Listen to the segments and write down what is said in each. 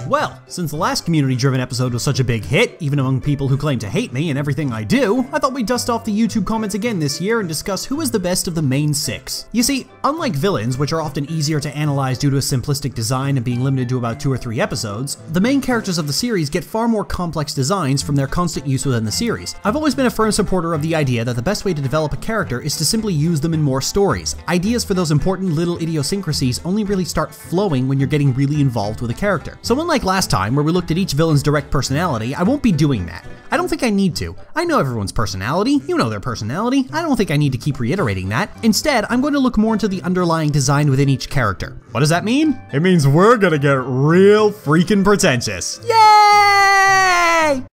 Well, since the last community-driven episode was such a big hit, even among people who claim to hate me and everything I do, I thought we'd dust off the YouTube comments again this year and discuss who is the best of the main 6. You see, unlike villains, which are often easier to analyze due to a simplistic design and being limited to about 2 or 3 episodes, the main characters of the series get far more complex designs from their constant use within the series. I've always been a firm supporter of the idea that the best way to develop a character is to simply use them in more stories. Ideas for those important little idiosyncrasies only really start flowing when you're getting really involved with a character. So unlike last time, where we looked at each villain's direct personality, I won't be doing that. I don't think I need to. I know everyone's personality, you know their personality, I don't think I need to keep reiterating that. Instead, I'm going to look more into the underlying design within each character. What does that mean? It means we're gonna get real freaking pretentious. Yay!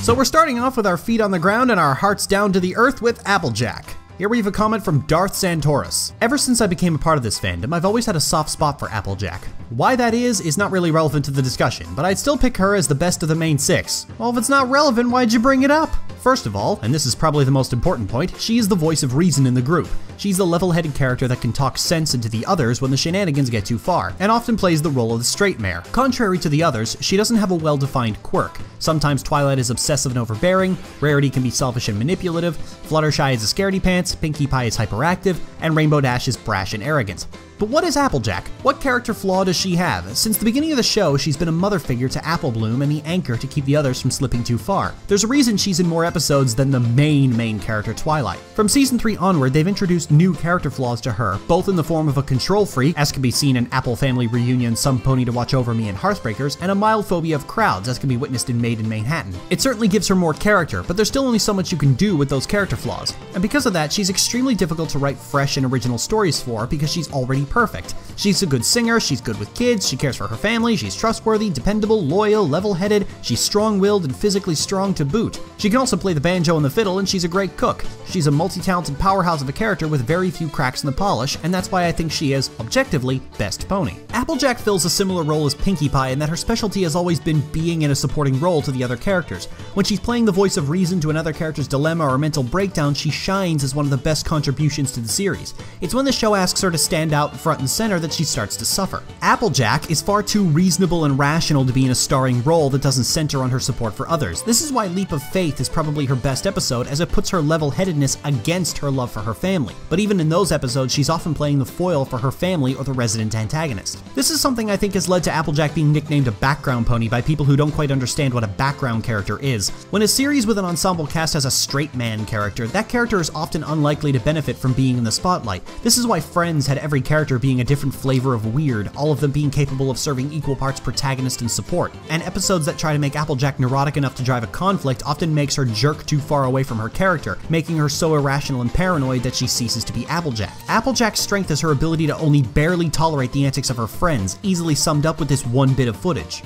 So we're starting off with our feet on the ground and our hearts down to the earth with Applejack. Here we have a comment from Darth Santoris. Ever since I became a part of this fandom, I've always had a soft spot for Applejack. Why that is not really relevant to the discussion, but I'd still pick her as the best of the main 6. Well, if it's not relevant, why'd you bring it up? First of all, and this is probably the most important point, she is the voice of reason in the group. She's the level-headed character that can talk sense into the others when the shenanigans get too far, and often plays the role of the straight mare. Contrary to the others, she doesn't have a well-defined quirk. Sometimes Twilight is obsessive and overbearing, Rarity can be selfish and manipulative, Fluttershy is a scaredy pants, Pinkie Pie is hyperactive, and Rainbow Dash is brash and arrogant. But what is Applejack? What character flaw does she have? Since the beginning of the show, she's been a mother figure to Apple Bloom and the anchor to keep the others from slipping too far. There's a reason she's in more episodes than the main character, Twilight. From season 3 onward, they've introduced new character flaws to her, both in the form of a control freak, as can be seen in Apple Family Reunion, Some Pony to Watch Over Me, and Hearthbreakers, and a mild phobia of crowds, as can be witnessed in Made in Manhattan. It certainly gives her more character, but there's still only so much you can do with those character flaws. And because of that, she's extremely difficult to write fresh and original stories for because she's already perfect. She's a good singer, she's good with kids, she cares for her family, she's trustworthy, dependable, loyal, level-headed, she's strong-willed and physically strong to boot. She can also play the banjo and the fiddle, and she's a great cook. She's a multi-talented powerhouse of a character with very few cracks in the polish, and that's why I think she is, objectively, best pony. Applejack fills a similar role as Pinkie Pie in that her specialty has always been being in a supporting role to the other characters. When she's playing the voice of reason to another character's dilemma or mental breakdown, she shines as one of the best contributions to the series. It's when the show asks her to stand out front and center that she starts to suffer. Applejack is far too reasonable and rational to be in a starring role that doesn't center on her support for others. This is why Leap of Faith is probably her best episode, as it puts her level-headedness against her love for her family. But even in those episodes, she's often playing the foil for her family or the resident antagonist. This is something I think has led to Applejack being nicknamed a background pony by people who don't quite understand what a background character is. When a series with an ensemble cast has a straight man character, that character is often unlikely to benefit from being in the spotlight. This is why Friends had every character being a different flavor of weird, all of them being capable of serving equal parts protagonist and support. And episodes that try to make Applejack neurotic enough to drive a conflict often makes her jerk too far away from her character, making her so irrational and paranoid that she ceases to be Applejack. Applejack's strength is her ability to only barely tolerate the antics of her friends, easily summed up with this one bit of footage.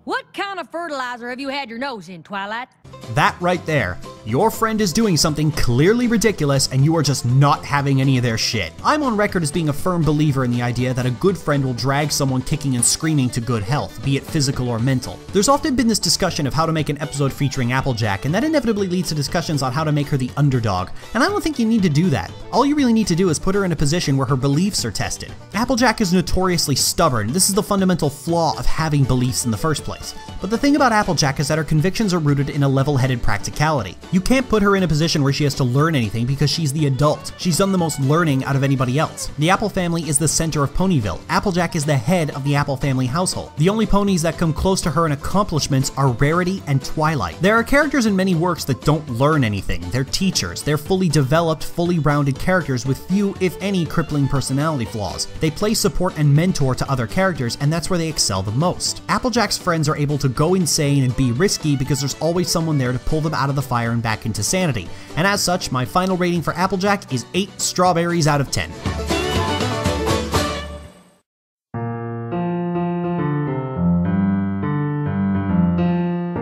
What kind of fertilizer have you had your nose in, Twilight? That right there. Your friend is doing something clearly ridiculous and you are just not having any of their shit. I'm on record as being a firm believer in the idea that a good friend will drag someone kicking and screaming to good health, be it physical or mental. There's often been this discussion of how to make an episode featuring Applejack, and that inevitably leads to discussions on how to make her the underdog. And I don't think you need to do that. All you really need to do is put her in a position where her beliefs are tested. Applejack is notoriously stubborn. This is the fundamental flaw of having beliefs in the first place. But the thing about Applejack is that her convictions are rooted in a level-headed practicality. You can't put her in a position where she has to learn anything because she's the adult. She's done the most learning out of anybody else. The Apple family is the center of Ponyville. Applejack is the head of the Apple family household. The only ponies that come close to her in accomplishments are Rarity and Twilight. There are characters in many works that don't learn anything. They're teachers. They're fully developed, fully rounded characters with few, if any, crippling personality flaws. They play support and mentor to other characters, and that's where they excel the most. Applejack's friends are able to go insane and be risky because there's always someone there to pull them out of the fire and back into sanity. And as such, my final rating for Applejack is 8 strawberries out of 10.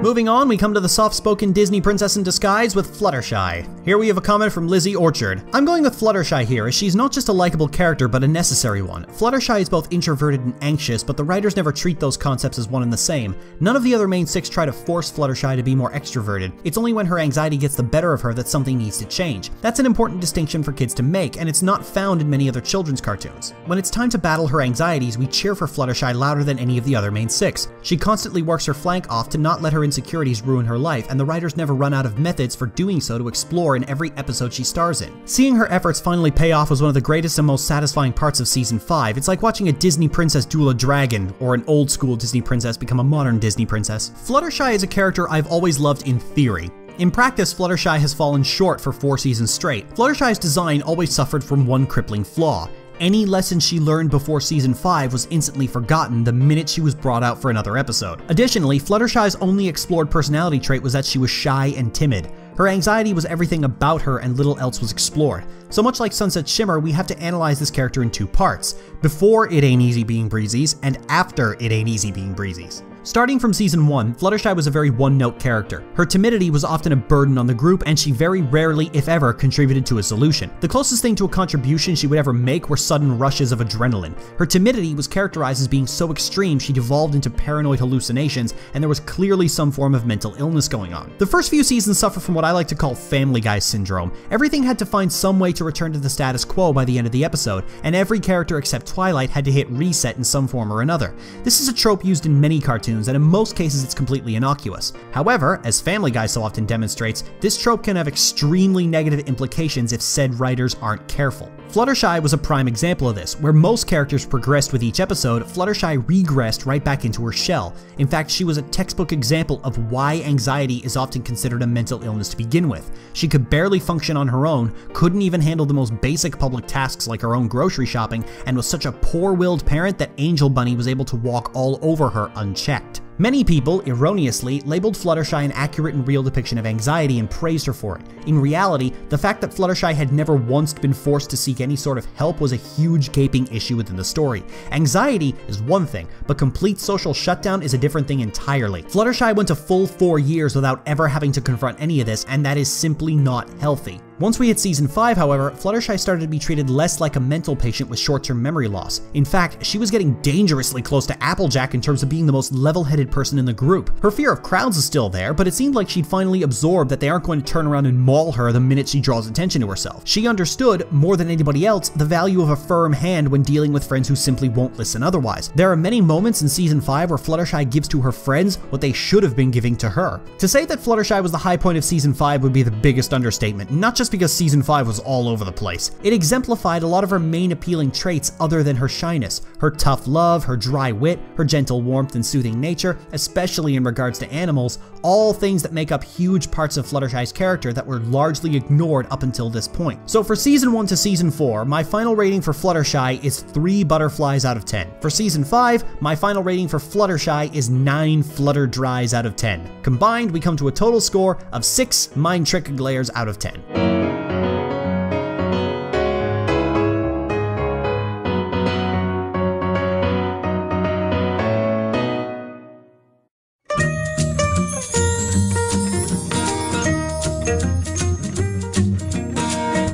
Moving on, we come to the soft-spoken Disney princess in disguise with Fluttershy. Here we have a comment from Lizzie Orchard. I'm going with Fluttershy here, as she's not just a likable character, but a necessary one. Fluttershy is both introverted and anxious, but the writers never treat those concepts as one and the same. None of the other main 6 try to force Fluttershy to be more extroverted. It's only when her anxiety gets the better of her that something needs to change. That's an important distinction for kids to make, and it's not found in many other children's cartoons. When it's time to battle her anxieties, we cheer for Fluttershy louder than any of the other main 6. She constantly works her flank off to not let her insecurities ruin her life, and the writers never run out of methods for doing so to explore in every episode she stars in. Seeing her efforts finally pay off was one of the greatest and most satisfying parts of season 5. It's like watching a Disney princess duel a dragon, or an old school Disney princess become a modern Disney princess. Fluttershy is a character I've always loved in theory. In practice, Fluttershy has fallen short for 4 seasons straight. Fluttershy's design always suffered from one crippling flaw. Any lesson she learned before season 5 was instantly forgotten the minute she was brought out for another episode. Additionally, Fluttershy's only explored personality trait was that she was shy and timid. Her anxiety was everything about her and little else was explored. So much like Sunset Shimmer, we have to analyze this character in 2 parts. Before It Ain't Easy Being Breezy's and after It Ain't Easy Being Breezy's. Starting from season 1, Fluttershy was a very one-note character. Her timidity was often a burden on the group, and she very rarely, if ever, contributed to a solution. The closest thing to a contribution she would ever make were sudden rushes of adrenaline. Her timidity was characterized as being so extreme she devolved into paranoid hallucinations, and there was clearly some form of mental illness going on. The first few seasons suffer from what I like to call Family Guy syndrome. Everything had to find some way to return to the status quo by the end of the episode, and every character except Twilight had to hit reset in some form or another. This is a trope used in many cartoons, and in most cases it's completely innocuous. However, as Family Guy so often demonstrates, this trope can have extremely negative implications if said writers aren't careful. Fluttershy was a prime example of this. Where most characters progressed with each episode, Fluttershy regressed right back into her shell. In fact, she was a textbook example of why anxiety is often considered a mental illness to begin with. She could barely function on her own, couldn't even handle the most basic public tasks like her own grocery shopping, and was such a poor-willed parent that Angel Bunny was able to walk all over her unchecked. Many people, erroneously, labeled Fluttershy an accurate and real depiction of anxiety and praised her for it. In reality, the fact that Fluttershy had never once been forced to seek any sort of help was a huge gaping issue within the story. Anxiety is one thing, but complete social shutdown is a different thing entirely. Fluttershy went a full 4 years without ever having to confront any of this, and that is simply not healthy. Once we hit season 5, however, Fluttershy started to be treated less like a mental patient with short-term memory loss. In fact, she was getting dangerously close to Applejack in terms of being the most level-headed person in the group. Her fear of crowds is still there, but it seemed like she'd finally absorbed that they aren't going to turn around and maul her the minute she draws attention to herself. She understood, more than anybody else, the value of a firm hand when dealing with friends who simply won't listen otherwise. There are many moments in season 5 where Fluttershy gives to her friends what they should have been giving to her. To say that Fluttershy was the high point of season 5 would be the biggest understatement, not just because season 5 was all over the place. It exemplified a lot of her main appealing traits other than her shyness. Her tough love, her dry wit, her gentle warmth and soothing nature, especially in regards to animals, all things that make up huge parts of Fluttershy's character that were largely ignored up until this point. So for season 1 to season 4, my final rating for Fluttershy is 3 butterflies out of 10. For season 5, my final rating for Fluttershy is 9 Flutterdries out of 10. Combined, we come to a total score of 6 Mind Trick Glares out of 10.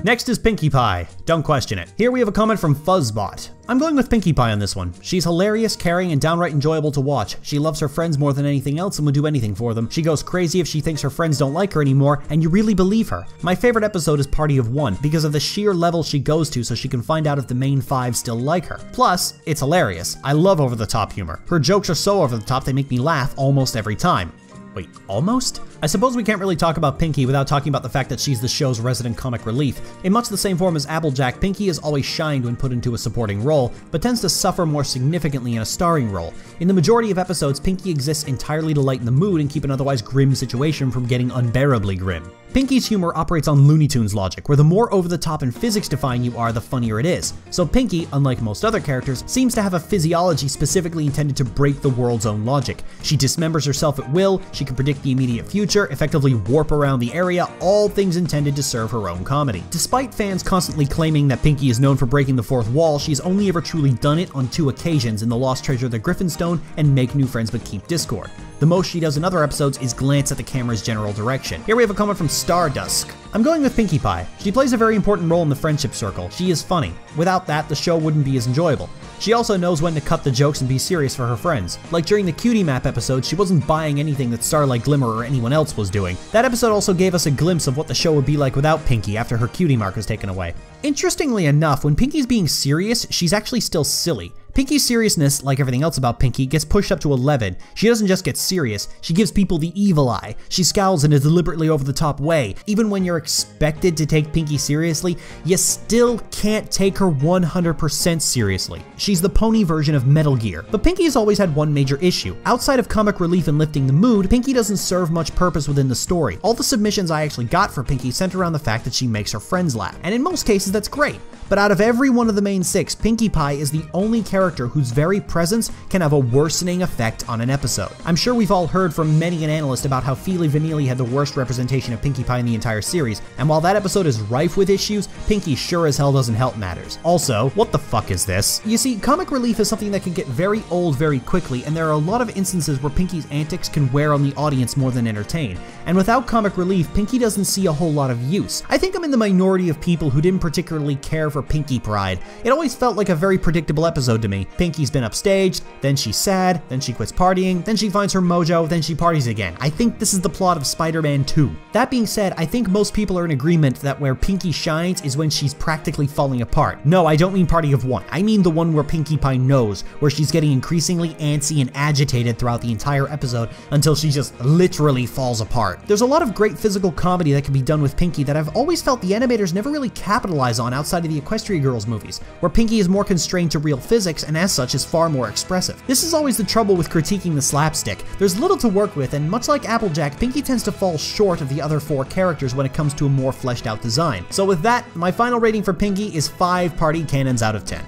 Next is Pinkie Pie. Don't question it. Here we have a comment from Fuzzbot. I'm going with Pinkie Pie on this one. She's hilarious, caring, and downright enjoyable to watch. She loves her friends more than anything else and would do anything for them. She goes crazy if she thinks her friends don't like her anymore, and you really believe her. My favorite episode is Party of One, because of the sheer level she goes to so she can find out if the main 5 still like her. Plus, it's hilarious. I love over-the-top humor. Her jokes are so over-the-top they make me laugh almost every time. Wait, almost? I suppose we can't really talk about Pinkie without talking about the fact that she's the show's resident comic relief. In much the same form as Applejack, Pinkie has always shined when put into a supporting role, but tends to suffer more significantly in a starring role. In the majority of episodes, Pinkie exists entirely to lighten the mood and keep an otherwise grim situation from getting unbearably grim. Pinkie's humor operates on Looney Tunes logic, where the more over-the-top and physics-defying you are, the funnier it is. So Pinkie, unlike most other characters, seems to have a physiology specifically intended to break the world's own logic. She dismembers herself at will, she can predict the immediate future, future, effectively warp around the area, all things intended to serve her own comedy. Despite fans constantly claiming that Pinky is known for breaking the fourth wall, she's only ever truly done it on 2 occasions, in The Lost Treasure of the Griffinstone and Make New Friends But Keep Discord. The most she does in other episodes is glance at the camera's general direction. Here we have a comment from Stardusk. I'm going with Pinkie Pie. She plays a very important role in the friendship circle. She is funny. Without that, the show wouldn't be as enjoyable. She also knows when to cut the jokes and be serious for her friends. Like during the Cutie Map episode, she wasn't buying anything that Starlight Glimmer or anyone else was doing. That episode also gave us a glimpse of what the show would be like without Pinky after her cutie mark was taken away. Interestingly enough, when Pinky's being serious, she's actually still silly. Pinky's seriousness, like everything else about Pinky, gets pushed up to 11. She doesn't just get serious, she gives people the evil eye. She scowls in a deliberately over-the-top way. Even when you're expected to take Pinky seriously, you still can't take her 100% seriously. She's the pony version of Metal Gear. But Pinky has always had one major issue. Outside of comic relief and lifting the mood, Pinky doesn't serve much purpose within the story. All the submissions I actually got for Pinky center around the fact that she makes her friends laugh. And in most cases, that's great. But out of every one of the main 6, Pinkie Pie is the only character whose very presence can have a worsening effect on an episode. I'm sure we've all heard from many an analyst about how Feely Vanilli had the worst representation of Pinkie Pie in the entire series, and while that episode is rife with issues, Pinky sure as hell doesn't help matters. Also, what the fuck is this? You see, comic relief is something that can get very old very quickly, and there are a lot of instances where Pinky's antics can wear on the audience more than entertain. And without comic relief, Pinky doesn't see a whole lot of use. I think I'm in the minority of people who didn't particularly care for Pinky Pride. It always felt like a very predictable episode to me. Pinky's been upstaged, then she's sad, then she quits partying, then she finds her mojo, then she parties again. I think this is the plot of Spider-Man 2. That being said, I think most people are in agreement that where Pinky shines is when she's practically falling apart. No, I don't mean Party of One. I mean the one where Pinkie Pie knows, where she's getting increasingly antsy and agitated throughout the entire episode until she just literally falls apart. There's a lot of great physical comedy that can be done with Pinky that I've always felt the animators never really capitalize on outside of the Equestria Girls movies, where Pinky is more constrained to real physics and as such is far more expressive. This is always the trouble with critiquing the slapstick. There's little to work with, and much like Applejack, Pinky tends to fall short of the other 4 characters when it comes to a more fleshed out design. So with that, my final rating for Pinky is 5 party cannons out of 10.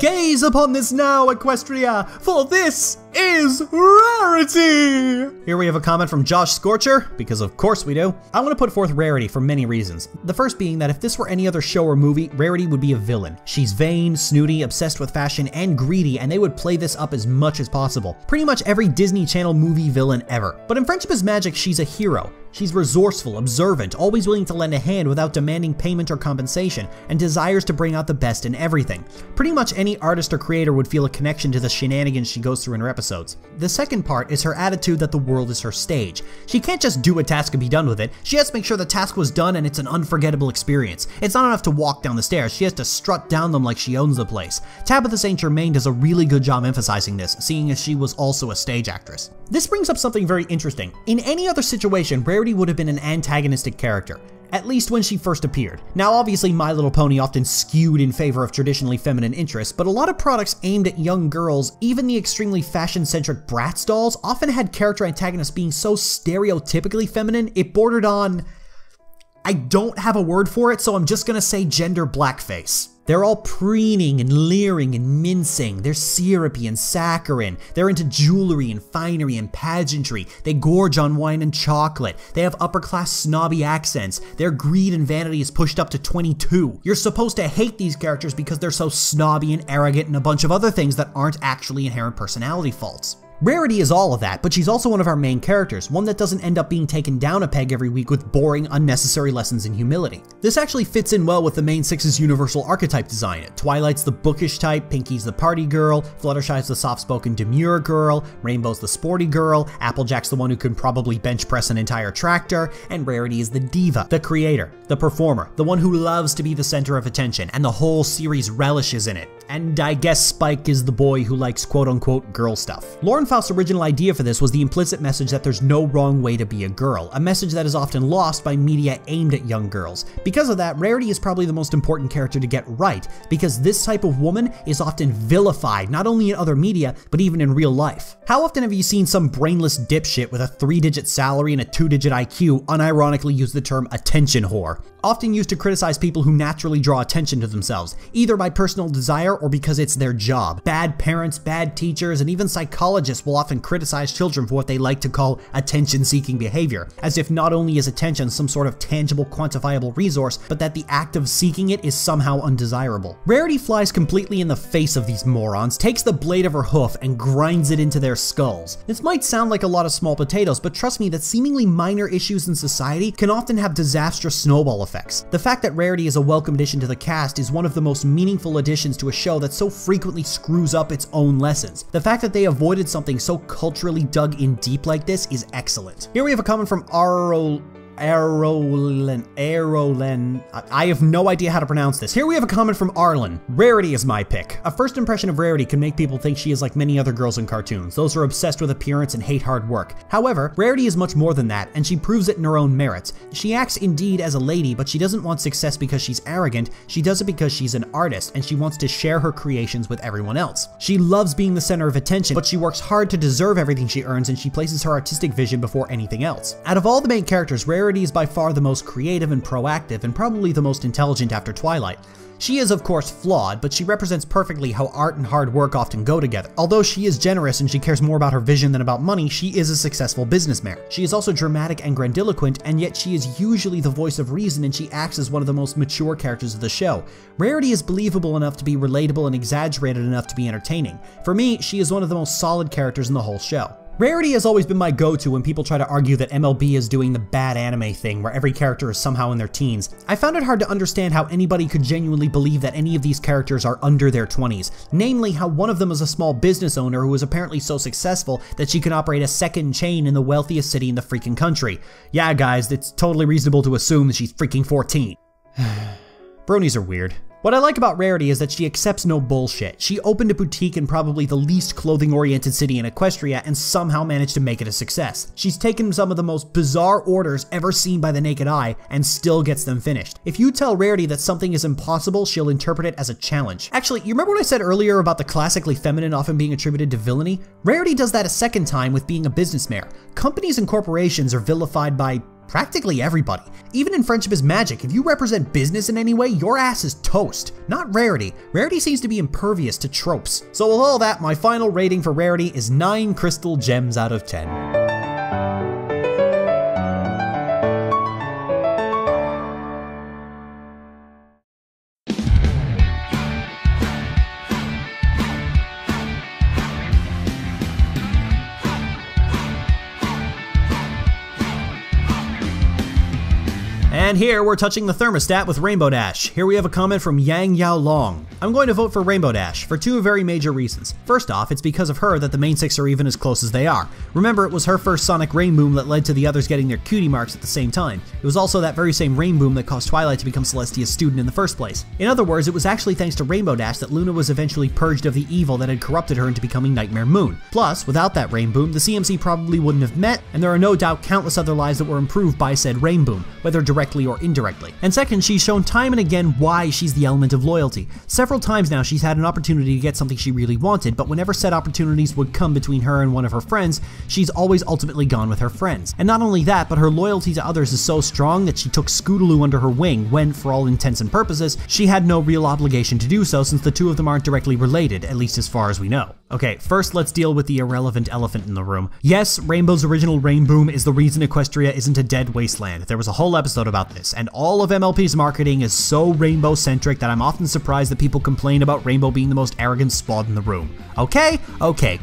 Gaze upon this now, Equestria, for this is Rarity! Here we have a comment from Josh Scorcher, because of course we do. I want to put forth Rarity for many reasons. The first being that if this were any other show or movie, Rarity would be a villain. She's vain, snooty, obsessed with fashion, and greedy, and they would play this up as much as possible. Pretty much every Disney Channel movie villain ever. But in Friendship is Magic, she's a hero. She's resourceful, observant, always willing to lend a hand without demanding payment or compensation, and desires to bring out the best in everything. Pretty much any artist or creator would feel a connection to the shenanigans she goes through in her episodes. The second part is her attitude that the world is her stage. She can't just do a task and be done with it. She has to make sure the task was done and it's an unforgettable experience. It's not enough to walk down the stairs, she has to strut down them like she owns the place. Tabitha St. Germain does a really good job emphasizing this, seeing as she was also a stage actress. This brings up something very interesting. In any other situation, Rarity would have been an antagonistic character, at least when she first appeared. Now obviously My Little Pony often skewed in favor of traditionally feminine interests, but a lot of products aimed at young girls, even the extremely fashion-centric Bratz dolls, often had character antagonists being so stereotypically feminine, it bordered on... I don't have a word for it, so I'm just gonna say gender blackface. They're all preening and leering and mincing. They're syrupy and saccharine. They're into jewelry and finery and pageantry. They gorge on wine and chocolate. They have upper-class snobby accents. Their greed and vanity is pushed up to 22. You're supposed to hate these characters because they're so snobby and arrogant and a bunch of other things that aren't actually inherent personality faults. Rarity is all of that, but she's also one of our main characters, one that doesn't end up being taken down a peg every week with boring, unnecessary lessons in humility. This actually fits in well with the main 6's universal archetype design. Twilight's the bookish type, Pinky's the party girl, Fluttershy's the soft-spoken demure girl, Rainbow's the sporty girl, Applejack's the one who can probably bench press an entire tractor, and Rarity is the diva, the creator, the performer, the one who loves to be the center of attention, and the whole series relishes in it. And I guess Spike is the boy who likes quote-unquote girl stuff. Lauren Faust's original idea for this was the implicit message that there's no wrong way to be a girl, a message that is often lost by media aimed at young girls. Because of that, Rarity is probably the most important character to get right, because this type of woman is often vilified, not only in other media, but even in real life. How often have you seen some brainless dipshit with a 3-digit salary and a 2-digit IQ unironically use the term attention whore? Often used to criticize people who naturally draw attention to themselves, either by personal desire or because it's their job. Bad parents, bad teachers, and even psychologists will often criticize children for what they like to call attention-seeking behavior, as if not only is attention some sort of tangible, quantifiable resource, but that the act of seeking it is somehow undesirable. Rarity flies completely in the face of these morons, takes the blade of her hoof, and grinds it into their skulls. This might sound like a lot of small potatoes, but trust me that seemingly minor issues in society can often have disastrous snowball effects. The fact that Rarity is a welcome addition to the cast is one of the most meaningful additions to a show that so frequently screws up its own lessons. The fact that they avoided something so culturally dug in deep like this is excellent. Here we have a comment from Arolen. I have no idea how to pronounce this. Here we have a comment from Arlen. Rarity is my pick. A first impression of Rarity can make people think she is like many other girls in cartoons. Those are obsessed with appearance and hate hard work. However, Rarity is much more than that, and she proves it in her own merits. She acts indeed as a lady, but she doesn't want success because she's arrogant. She does it because she's an artist, and she wants to share her creations with everyone else. She loves being the center of attention, but she works hard to deserve everything she earns, and she places her artistic vision before anything else. Out of all the main characters, Rarity is by far the most creative and proactive, and probably the most intelligent after Twilight. She is of course flawed, but she represents perfectly how art and hard work often go together. Although she is generous and she cares more about her vision than about money, she is a successful businessman. She is also dramatic and grandiloquent, and yet she is usually the voice of reason, and she acts as one of the most mature characters of the show. Rarity is believable enough to be relatable and exaggerated enough to be entertaining. For me, she is one of the most solid characters in the whole show. Rarity has always been my go-to when people try to argue that MLB is doing the bad anime thing where every character is somehow in their teens. I found it hard to understand how anybody could genuinely believe that any of these characters are under their 20s. Namely, how one of them is a small business owner who is apparently so successful that she can operate a second chain in the wealthiest city in the freaking country. Yeah guys, it's totally reasonable to assume that she's freaking 14. Bronies are weird. What I like about Rarity is that she accepts no bullshit. She opened a boutique in probably the least clothing-oriented city in Equestria and somehow managed to make it a success. She's taken some of the most bizarre orders ever seen by the naked eye and still gets them finished. If you tell Rarity that something is impossible, she'll interpret it as a challenge. Actually, you remember what I said earlier about the classically feminine often being attributed to villainy? Rarity does that a second time with being a businessman. Companies and corporations are vilified by practically everybody. Even in Friendship is Magic, if you represent business in any way, your ass is toast. Not Rarity. Rarity seems to be impervious to tropes. So with all that, my final rating for Rarity is 9 crystal gems out of 10. And here we're touching the thermostat with Rainbow Dash. Here we have a comment from Yang Yao Long. I'm going to vote for Rainbow Dash for 2 very major reasons. First off, it's because of her that the main 6 are even as close as they are. Remember, it was her first Sonic Rain Boom that led to the others getting their cutie marks at the same time. It was also that very same Rain Boom that caused Twilight to become Celestia's student in the first place. In other words, it was actually thanks to Rainbow Dash that Luna was eventually purged of the evil that had corrupted her into becoming Nightmare Moon. Plus, without that Rain Boom, the CMC probably wouldn't have met, and there are no doubt countless other lives that were improved by said Rain Boom, whether directly or indirectly. And second, she's shown time and again why she's the element of loyalty. Several times now she's had an opportunity to get something she really wanted, but whenever said opportunities would come between her and one of her friends, she's always ultimately gone with her friends. And not only that, but her loyalty to others is so strong that she took Scootaloo under her wing when, for all intents and purposes, she had no real obligation to do so since the two of them aren't directly related, at least as far as we know. Okay, first let's deal with the irrelevant elephant in the room. Yes, Rainbow's original Rain Boom is the reason Equestria isn't a dead wasteland. There was a whole episode about this, and all of MLP's marketing is so Rainbow-centric that I'm often surprised that people complain about Rainbow being the most arrogant spawn in the room. Okay,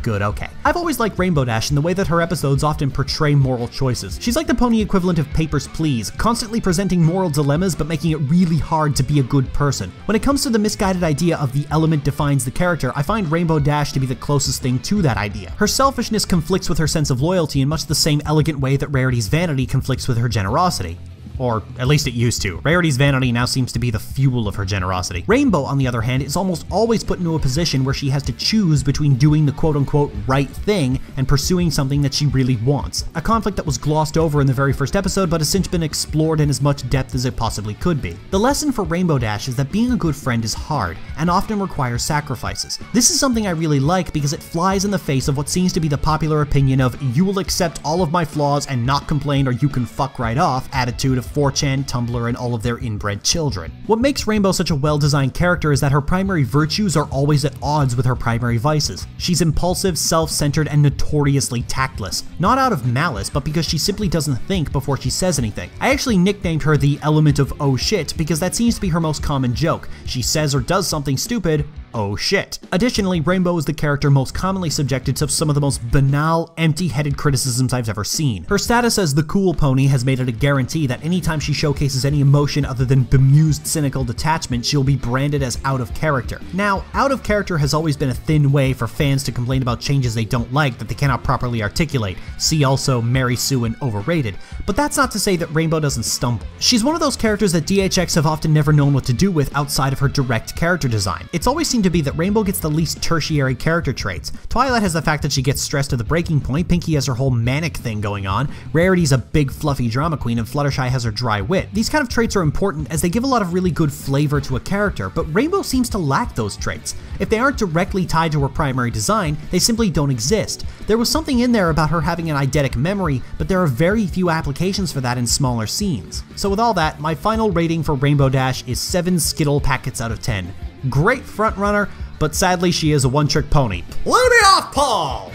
good, okay. I've always liked Rainbow Dash in the way that her episodes often portray moral choices. She's like the pony equivalent of Papers, Please, constantly presenting moral dilemmas but making it really hard to be a good person. When it comes to the misguided idea of the element defines the character, I find Rainbow Dash to be the closest thing to that idea. Her selfishness conflicts with her sense of loyalty in much the same elegant way that Rarity's vanity conflicts with her generosity. Or at least it used to. Rarity's vanity now seems to be the fuel of her generosity. Rainbow, on the other hand, is almost always put into a position where she has to choose between doing the quote-unquote right thing and pursuing something that she really wants. A conflict that was glossed over in the very first episode, but has since been explored in as much depth as it possibly could be. The lesson for Rainbow Dash is that being a good friend is hard, and often requires sacrifices. This is something I really like because it flies in the face of what seems to be the popular opinion of "you will accept all of my flaws and not complain or you can fuck right off" attitude of 4chan, Tumblr, and all of their inbred children. What makes Rainbow such a well-designed character is that her primary virtues are always at odds with her primary vices. She's impulsive, self-centered, and notoriously tactless. Not out of malice, but because she simply doesn't think before she says anything. I actually nicknamed her the element of "oh shit" because that seems to be her most common joke. She says or does something stupid, oh shit. Additionally, Rainbow is the character most commonly subjected to some of the most banal, empty-headed criticisms I've ever seen. Her status as the cool pony has made it a guarantee that anytime she showcases any emotion other than bemused, cynical detachment, she'll be branded as out of character. Now, out of character has always been a thin way for fans to complain about changes they don't like that they cannot properly articulate. See also Mary Sue and Overrated. But that's not to say that Rainbow doesn't stumble. She's one of those characters that DHX have often never known what to do with outside of her direct character design. It's always seemed to be that Rainbow gets the least tertiary character traits. Twilight has the fact that she gets stressed to the breaking point, Pinkie has her whole manic thing going on, Rarity's a big fluffy drama queen, and Fluttershy has her dry wit. These kind of traits are important as they give a lot of really good flavor to a character, but Rainbow seems to lack those traits. If they aren't directly tied to her primary design, they simply don't exist. There was something in there about her having an eidetic memory, but there are very few applications for that in smaller scenes. So with all that, my final rating for Rainbow Dash is 7 Skittle packets out of 10. Great frontrunner, but sadly she is a one-trick pony. Let me off, Paul!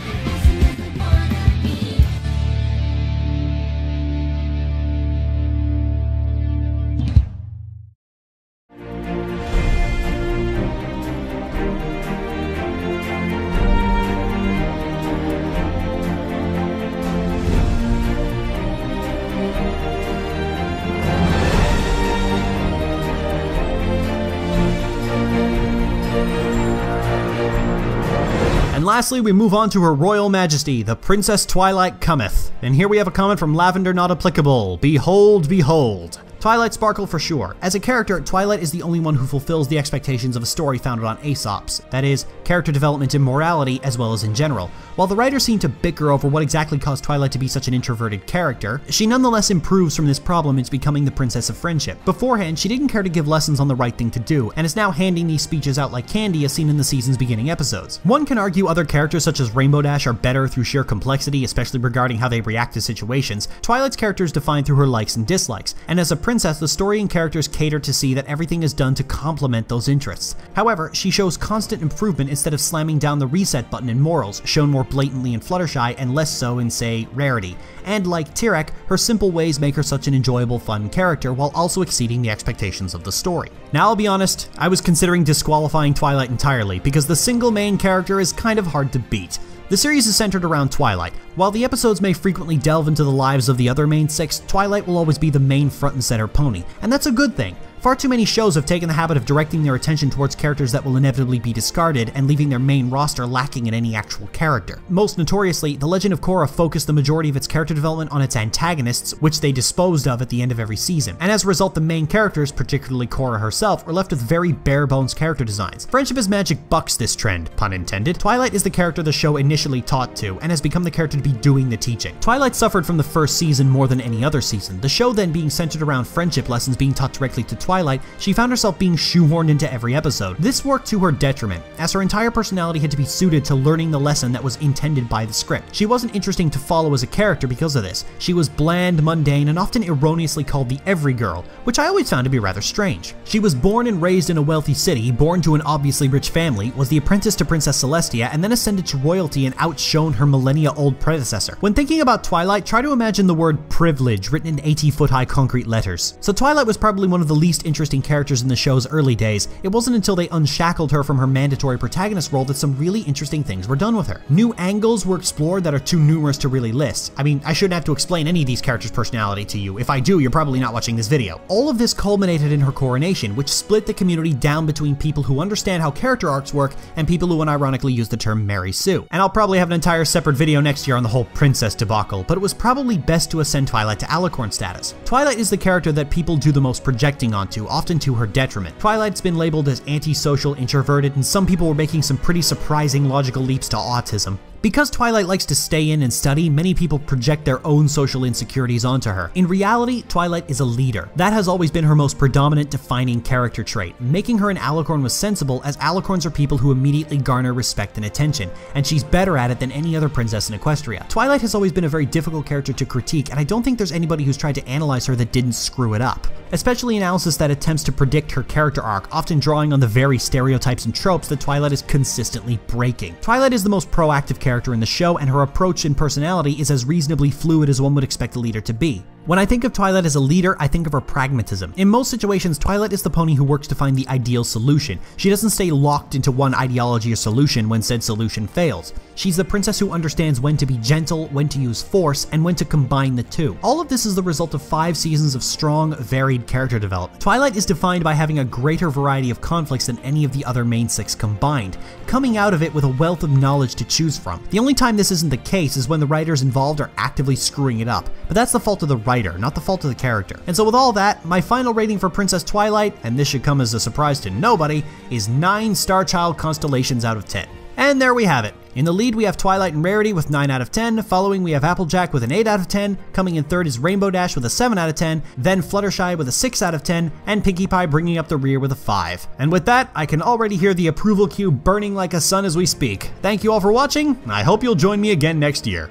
And lastly, we move on to Her Royal Majesty, the Princess Twilight cometh. And here we have a comment from Lavender Not Applicable. Behold, behold. Twilight Sparkle for sure. As a character, Twilight is the only one who fulfills the expectations of a story founded on Aesop's. That is, character development and morality as well as in general. While the writers seem to bicker over what exactly caused Twilight to be such an introverted character, she nonetheless improves from this problem into becoming the Princess of Friendship. Beforehand, she didn't care to give lessons on the right thing to do, and is now handing these speeches out like candy as seen in the season's beginning episodes. One can argue other characters such as Rainbow Dash are better through sheer complexity, especially regarding how they react to situations. Twilight's character is defined through her likes and dislikes, and as a princess, the story and characters cater to see that everything is done to complement those interests. However, she shows constant improvement instead of slamming down the reset button in morals, shown more blatantly in Fluttershy and less so in, say, Rarity. And like Tyrek, her simple ways make her such an enjoyable, fun character while also exceeding the expectations of the story. Now I'll be honest, I was considering disqualifying Twilight entirely because the single main character is kind of hard to beat. The series is centered around Twilight. While the episodes may frequently delve into the lives of the other main 6, Twilight will always be the main front and center pony, and that's a good thing. Far too many shows have taken the habit of directing their attention towards characters that will inevitably be discarded and leaving their main roster lacking in any actual character. Most notoriously, The Legend of Korra focused the majority of its character development on its antagonists, which they disposed of at the end of every season, and as a result the main characters, particularly Korra herself, were left with very bare-bones character designs. Friendship is Magic bucks this trend, pun intended. Twilight is the character the show initially taught to, and has become the character to be doing the teaching. Twilight suffered from the first season more than any other season. The show then being centered around friendship lessons being taught directly to Twilight, she found herself being shoehorned into every episode. This worked to her detriment, as her entire personality had to be suited to learning the lesson that was intended by the script. She wasn't interesting to follow as a character because of this. She was bland, mundane, and often erroneously called the every girl, which I always found to be rather strange. She was born and raised in a wealthy city, born to an obviously rich family, was the apprentice to Princess Celestia, and then ascended to royalty and outshone her millennia-old predecessor. When thinking about Twilight, try to imagine the word privilege written in 80-foot-high concrete letters. So Twilight was probably one of the least most interesting characters in the show's early days, it wasn't until they unshackled her from her mandatory protagonist role that some really interesting things were done with her. New angles were explored that are too numerous to really list. I mean, I shouldn't have to explain any of these characters' personality to you. If I do, you're probably not watching this video. All of this culminated in her coronation, which split the community down between people who understand how character arcs work and people who unironically use the term Mary Sue. And I'll probably have an entire separate video next year on the whole princess debacle, but it was probably best to ascend Twilight to Alicorn status. Twilight is the character that people do the most projecting onto, often to her detriment. Twilight's been labeled as antisocial, introverted, and some people were making some pretty surprising logical leaps to autism. Because Twilight likes to stay in and study, many people project their own social insecurities onto her. In reality, Twilight is a leader. That has always been her most predominant defining character trait. Making her an Alicorn was sensible, as Alicorns are people who immediately garner respect and attention, and she's better at it than any other princess in Equestria. Twilight has always been a very difficult character to critique, and I don't think there's anybody who's tried to analyze her that didn't screw it up. Especially analysis that attempts to predict her character arc, often drawing on the very stereotypes and tropes that Twilight is consistently breaking. Twilight is the most proactive character in the show, and her approach and personality is as reasonably fluid as one would expect a leader to be. When I think of Twilight as a leader, I think of her pragmatism. In most situations, Twilight is the pony who works to find the ideal solution. She doesn't stay locked into one ideology or solution when said solution fails. She's the princess who understands when to be gentle, when to use force, and when to combine the two. All of this is the result of 5 seasons of strong, varied character development. Twilight is defined by having a greater variety of conflicts than any of the other main 6 combined, coming out of it with a wealth of knowledge to choose from. The only time this isn't the case is when the writers involved are actively screwing it up, but that's the fault of the writer, not the fault of the character. And so with all that, my final rating for Princess Twilight, and this should come as a surprise to nobody, is 9 Starchild constellations out of 10. And there we have it. In the lead, we have Twilight and Rarity with 9 out of 10, following we have Applejack with an 8 out of 10, coming in third is Rainbow Dash with a 7 out of 10, then Fluttershy with a 6 out of 10, and Pinkie Pie bringing up the rear with a 5. And with that, I can already hear the approval queue burning like a sun as we speak. Thank you all for watching, I hope you'll join me again next year.